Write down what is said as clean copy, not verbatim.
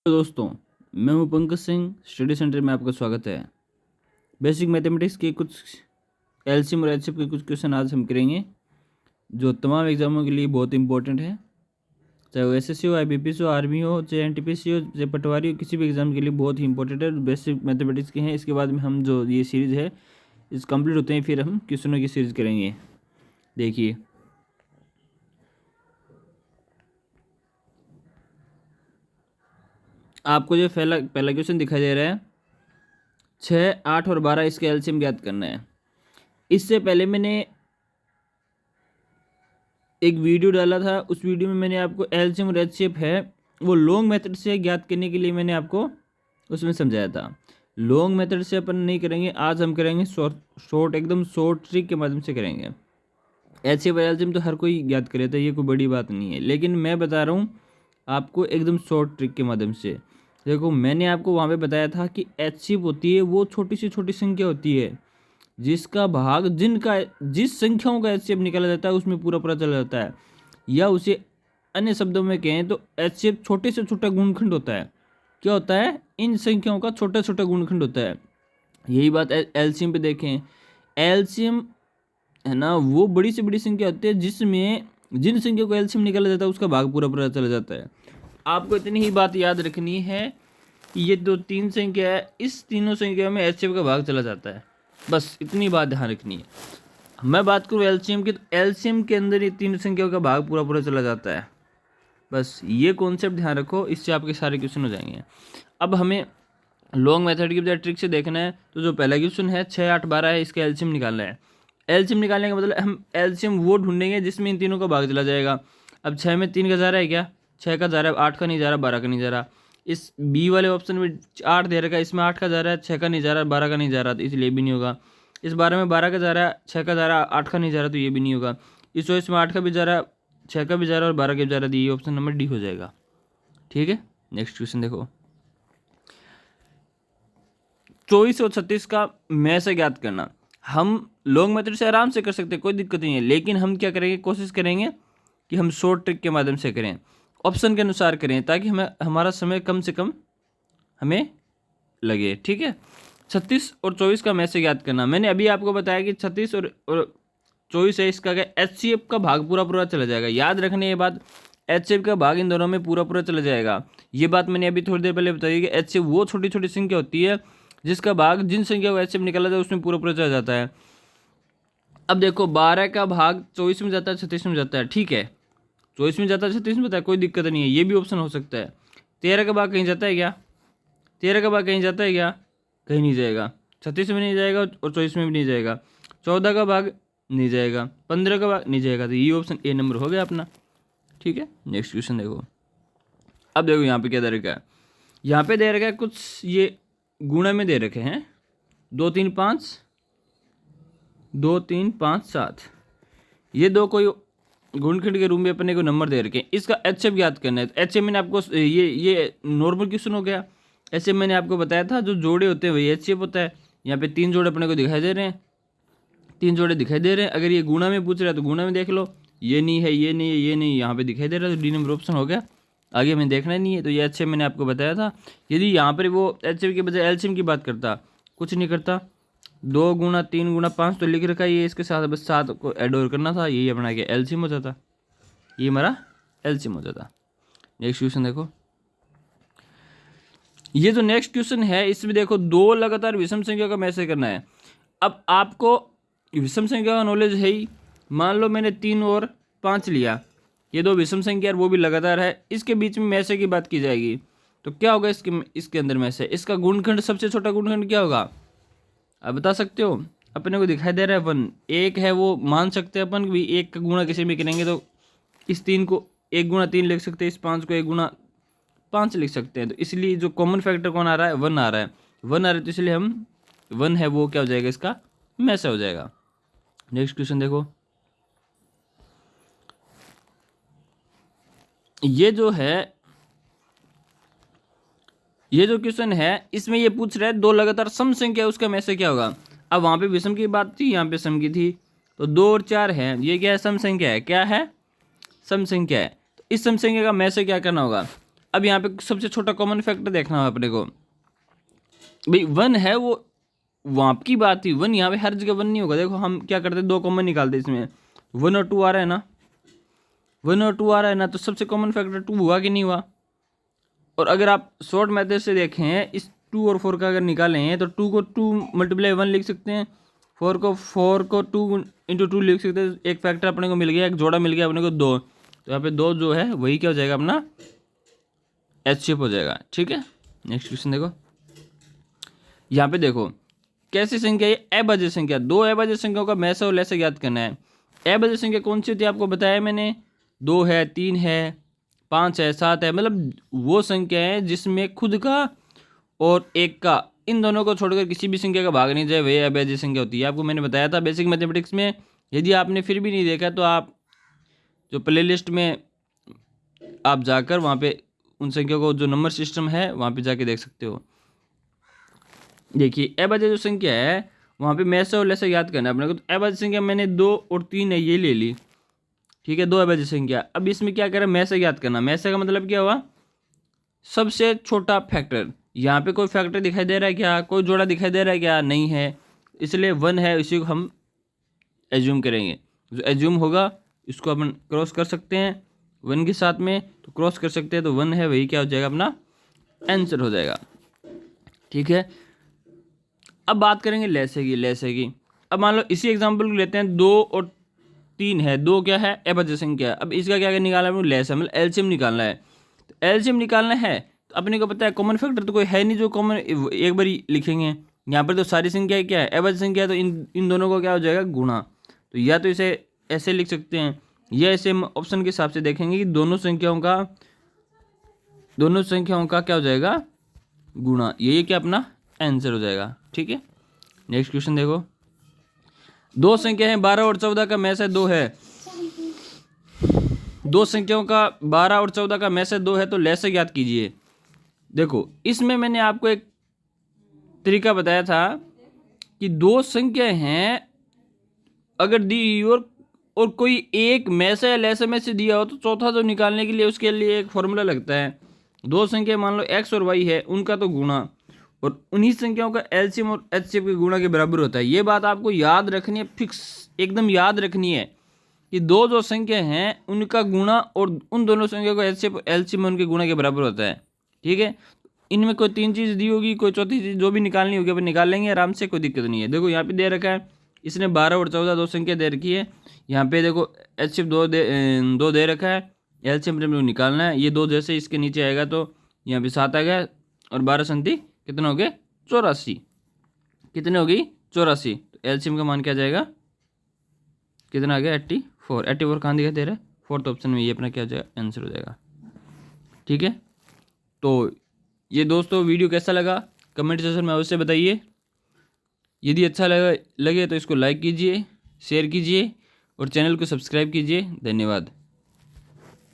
तो दोस्तों, मैं हूं पंकज सिंह। स्टडी सेंटर में आपका स्वागत है। बेसिक मैथमेटिक्स के कुछ एलसीएम और एचसीएफ के कुछ क्वेश्चन आज हम करेंगे, जो तमाम एग्जामों के लिए बहुत इंपॉर्टेंट है। चाहे वो एसएससी हो, आईबीपीएस हो, आर्मी हो, चाहे एनटीपीसी हो, चाहे पटवारी हो, किसी भी एग्जाम के लिए बहुत ही इंपॉर्टेंट है। बेसिक मैथमेटिक्स के हैं। इसके बाद में हम जो ये सीरीज़ है इस कंप्लीट होते हैं, फिर हम क्वेश्चनों की सीरीज़ करेंगे। देखिए, आपको जो पहला क्वेश्चन दिखाई दे रहा है, 6, 8 और 12 इसके एलसीएम ज्ञात करना है। इससे पहले मैंने एक वीडियो डाला था। उस वीडियो में मैंने आपको एलसीएम और एचसीएफ है वो लॉन्ग मेथड से ज्ञात करने के लिए मैंने आपको उसमें समझाया था। लॉन्ग मेथड से अपन नहीं करेंगे, आज हम करेंगे शॉर्ट एकदम शॉर्ट ट्रिक के माध्यम से करेंगे। एचसीएफ और एलसीएम तो हर कोई ज्ञात कर लेता है, ये कोई बड़ी बात नहीं है, लेकिन मैं बता रहा हूँ आपको एकदम शॉर्ट ट्रिक के माध्यम से। देखो, मैंने आपको वहाँ पे बताया था कि एचसीएफ होती है वो छोटी सी छोटी संख्या होती है जिसका भाग जिस संख्याओं का एचसीएफ निकाला जाता है उसमें पूरा पूरा चला जाता है। या उसे अन्य शब्दों में कहें तो एचसीएफ छोटे से छोटा गुणनखंड होता है। क्या होता है? इन संख्याओं का छोटा छोटा गुणनखंड होता है। यही बात एलसीएम पे देखें। एलसीएम है ना, वो बड़ी से बड़ी संख्या होती है जिसमें जिन संख्या को एलसीएम निकाला जाता है उसका भाग पूरा पूरा चला जाता है। आपको इतनी ही बात याद रखनी है कि ये जो तीन संख्या है, इस तीनों संख्या में एचसीएफ का भाग चला जाता है। बस इतनी बात ध्यान रखनी है। मैं बात करूँ एलसीएम की, तो एलसीएम के अंदर ये तीन संख्याओं का भाग पूरा पूरा चला जाता है। बस ये कॉन्सेप्ट ध्यान रखो, इससे आपके सारे क्वेश्चन हो जाएंगे। अब हमें लॉन्ग मेथड की बजाय ट्रिक से देखना है। तो जो पहला क्वेश्चन है 6, 8, 12 है, इसका एलसीएम निकालना है। एलसीएम निकालने का मतलब हम एलसीएम वो ढूंढेंगे जिसमें इन तीनों का भाग चला जाएगा। अब 6 में 3 का जा रहा है क्या? 6 का जा रहा है, 8 का नहीं जा रहा, 12 का नहीं जा रहा। इस बी वाले ऑप्शन में 8 दे रखा है, इसमें 8 का जा रहा है, 6 का नहीं जा रहा, 12 का नहीं जा रहा, तो इसलिए भी नहीं होगा। इस 12 में 12 का जा रहा है, 6 का जा रहा है, 8 का नहीं जा रहा, तो ये भी नहीं होगा। इस चॉइस में 8 का भी जा रहा है, 6 का भी जा रहा है और 12 का भी जा रहा है, तो ये ऑप्शन नंबर डी हो जाएगा। ठीक है, नेक्स्ट क्वेश्चन देखो। 24 और 36 का में से ज्ञात करना। हम लॉन्ग मेथड से आराम से कर सकते हैं, कोई दिक्कत नहीं है, लेकिन हम क्या करेंगे, कोशिश करेंगे कि हम शॉर्ट ट्रिक के माध्यम से करें, ऑप्शन के अनुसार करें, ताकि हमें हमारा समय कम से कम हमें लगे। ठीक है, 36 और 24 का में से ज्ञात करना। मैंने अभी आपको बताया कि 36 और 24 है, इसका क्या एचसीएफ का भाग पूरा पूरा चला जाएगा। याद रखने ये बात, एचसीएफ का भाग इन दोनों में पूरा पूरा चला जाएगा। ये बात मैंने अभी थोड़ी देर पहले बताई कि एचसीएफ वो छोटी छोटी संख्या होती है जिसका भाग जिन संख्या को एचसीएफ निकाला जाए उसमें पूरा पूरा चला जाता है। अब देखो, 12 का भाग 24 में जाता है, 36 में जाता है। ठीक है, 24 में जाता है, 36 में जाता है, कोई दिक्कत नहीं है, ये भी ऑप्शन हो सकता है। 13 का भाग कहीं जाता है क्या? 13 का भाग कहीं जाता है क्या? कहीं नहीं जाएगा। 36 में नहीं जाएगा और 24 में भी नहीं जाएगा। 14 का भाग नहीं जाएगा, 15 का भाग नहीं जाएगा, तो ये ऑप्शन ए नंबर हो गया अपना। ठीक है, नेक्स्ट क्वेश्चन देखो। अब देखो यहाँ पे क्या दे रखा है। यहाँ पे दे रखा है कुछ ये गुणा में दे रखे हैं, 2, 3, 5, 2, 3, 5, 7। ये दो कोई गुणनखंड के रूप में अपने को नंबर दे रखे हैं। इसका एचसीएफ ज्ञात करना है। तो एचसीएफ मैंने आपको ये नॉर्मल क्वेश्चन हो गया। ऐसे मैंने आपको बताया था जो जोड़े होते हैं वही एचसीएफ होता है। यहाँ पे 3 जोड़े अपने को दिखाई दे रहे हैं, 3 जोड़े दिखाई दे रहे हैं। अगर ये गुणा में पूछ रहा है तो गुणा में देख लो, ये नहीं है, ये नहीं है, ये नहीं, यहाँ पे दिखाई दे रहा है, तो डी नंबर ऑप्शन हो गया। आगे हमें देखना नहीं है। तो ये एचसीएफ मैंने आपको बताया था। यदि यहाँ पर वो एचसीएफ के बजाय एलसीएम की बात करता, कुछ नहीं करता, 2 गुणा 3 गुणा 5 तो लिख रखा है, ये इसके साथ बस 7 को ऐड और करना था, यही अपना क्या एलसीएम हो जाता, ये हमारा एलसीएम हो जाता। नेक्स्ट क्वेश्चन देखो। ये जो नेक्स्ट क्वेश्चन है इसमें देखो, 2 लगातार विषम संख्या का मैसेज करना है। अब आपको विषम संख्या का नॉलेज है ही। मान लो मैंने 3 और 5 लिया, ये 2 विषम संख्या और वो भी लगातार है, इसके बीच में मैसे की बात की जाएगी तो क्या होगा? इसके अंदर में से इसका गुणनखंड, सबसे छोटा गुणनखंड क्या होगा? आप बता सकते हो? अपने को दिखाई दे रहा है 1, 1 है, वो मान सकते हैं अपन भी 1 का गुणा किसी में करेंगे तो इस 3 को 1 गुणा 3 लिख सकते हैं, इस 5 को 1 गुणा 5 लिख सकते हैं। तो इसलिए जो कॉमन फैक्टर कौन आ रहा है? 1 आ रहा है, 1 आ रहा है, तो इसलिए हम 1 है वो क्या हो जाएगा? इसका में से हो जाएगा। नेक्स्ट क्वेश्चन देखो। ये जो क्वेश्चन है इसमें ये पूछ रहा है 2 लगातार सम संख्या उसका में से क्या होगा? अब वहाँ पे विषम की बात थी, यहाँ पे सम की थी, तो 2 और 4 है, ये क्या है? सम संख्या है। क्या है? सम संख्या है। तो इस सम संख्या का में से क्या करना होगा? अब यहाँ पे सबसे छोटा कॉमन फैक्टर देखना है अपने को। भाई 1 है, वो वहाँ की बात थी, 1 यहाँ पे हर जगह 1 नहीं होगा। देखो हम क्या करते हैं, 2 कॉमन निकालते हैं इसमें, 1 और 2 आ रहा है ना, 1 और 2 आ रहा है ना, तो सबसे कॉमन फैक्टर 2 हुआ कि नहीं हुआ। और अगर आप शॉर्ट मेथड से देखें, इस 2 और 4 का अगर निकालें तो 2 को 2 × 1 लिख सकते हैं, 4 को 2 × 2 लिख सकते हैं। एक फैक्टर अपने को मिल गया, एक जोड़ा मिल गया अपने को 2, तो यहाँ पे 2 जो है वही क्या हो जाएगा अपना HCF हो जाएगा। ठीक है, नेक्स्ट क्वेश्चन देखो। यहाँ पे देखो कैसी संख्या है, अभाज्य संख्या। 2 अभाज्य संख्याओं का मैसे और लैसे ज्ञात करना है। अभाज्य संख्या कौन सी होती है आपको बताया मैंने, 2 है, 3 है, 5 है, 7 है, मतलब वो संख्या है जिसमें खुद का और एक का, इन दोनों को छोड़कर किसी भी संख्या का भाग नहीं जाए, वही अभाज्य संख्या होती है। आपको मैंने बताया था बेसिक मैथमेटिक्स में। यदि आपने फिर भी नहीं देखा तो आप जो प्लेलिस्ट में आप जाकर वहाँ पे उन संख्या को जो नंबर सिस्टम है वहाँ पे जाके देख सकते हो। देखिए अभाज्य जो संख्या है वहाँ पे मैसे और लैसे याद करना है अपने को। तो अभाज्य संख्या मैंने 2 और 3 है ये ले ली, ठीक है, 2 अभाज्य संख्या। अब इसमें क्या करें, मैसे याद करना। मैसे का मतलब क्या हुआ, सबसे छोटा फैक्टर। यहाँ पे कोई फैक्टर दिखाई दे रहा है क्या, कोई जोड़ा दिखाई दे रहा है क्या, नहीं है, इसलिए 1 है, इसी को हम एज्यूम करेंगे। जो एज्यूम होगा इसको अपन क्रॉस कर सकते हैं 1 के साथ में, तो क्रॉस कर सकते हैं, तो 1 है वही क्या हो जाएगा अपना आंसर हो जाएगा। ठीक है, अब बात करेंगे लैसे की। अब मान लो इसी एग्जाम्पल को लेते हैं, 2 और 3 है, 2 क्या है अभाज्य संख्या है। अब इसका क्या निकालना है, लैसे मतलब एलसीएम निकालना है। तो एलसीएम निकालना है तो अपने को पता है कॉमन फैक्टर तो कोई है नहीं जो कॉमन एक बार ही लिखेंगे। यहाँ पर तो सारी संख्या क्या है अभाज्य संख्या, तो इन दोनों को क्या हो जाएगा गुणा। तो या तो इसे ऐसे लिख सकते हैं, या ऐसे हम ऑप्शन के हिसाब से देखेंगे कि दोनों संख्याओं का क्या हो जाएगा गुणा, यही क्या अपना आंसर हो जाएगा। ठीक है, नेक्स्ट क्वेश्चन देखो। 2 संख्या है 12 और 14 का मैसे 2 है। 2 संख्याओं का 12 और 14 का मैसे 2 है, तो लैसे ज्ञात कीजिए। देखो इसमें मैंने आपको एक तरीका बताया था कि 2 संख्याएं हैं अगर दी और कोई एक मैसे या लैसे में से दिया हो, तो चौथा जो निकालने के लिए उसके लिए एक फॉर्मूला लगता है। 2 संख्या मान लो x और y है, उनका तो गुणा, और उन्हीं संख्याओं का एलसीएम और एचसीएफ के गुणा के बराबर होता है। ये बात आपको याद रखनी है, फिक्स एकदम याद रखनी है कि 2 जो संख्या हैं उनका गुणा और उन दोनों संख्या को एचसीएफ एलसीएम उनके गुणा के बराबर होता है। ठीक है, इनमें कोई 3 चीज़ दी होगी, कोई चौथी चीज़ जो भी निकालनी होगी अपन निकाल लेंगे आराम से, कोई दिक्कत नहीं है। देखो यहाँ पे दे रखा है, इसने 12 और 14 2 संख्या दे रखी है। यहाँ पे देखो एचसीएफ 2 दे रखा है, एलसीएम निकालना है। ये 2 जैसे इसके नीचे आएगा तो यहाँ पे 7 आ गया, और 12 संति कितना हो गए 84, कितने हो गई 84। तो एलसीएम का मान क्या जाएगा, कितना आ गया 84 कहाँ दिखाई दे रहा है, 4th ऑप्शन में, ये अपना क्या हो जाएगा आंसर हो जाएगा। ठीक है, तो ये दोस्तों वीडियो कैसा लगा कमेंट सेक्शन में अवश्य बताइए। यदि अच्छा लगे तो इसको लाइक कीजिए, शेयर कीजिए और चैनल को सब्सक्राइब कीजिए। धन्यवाद।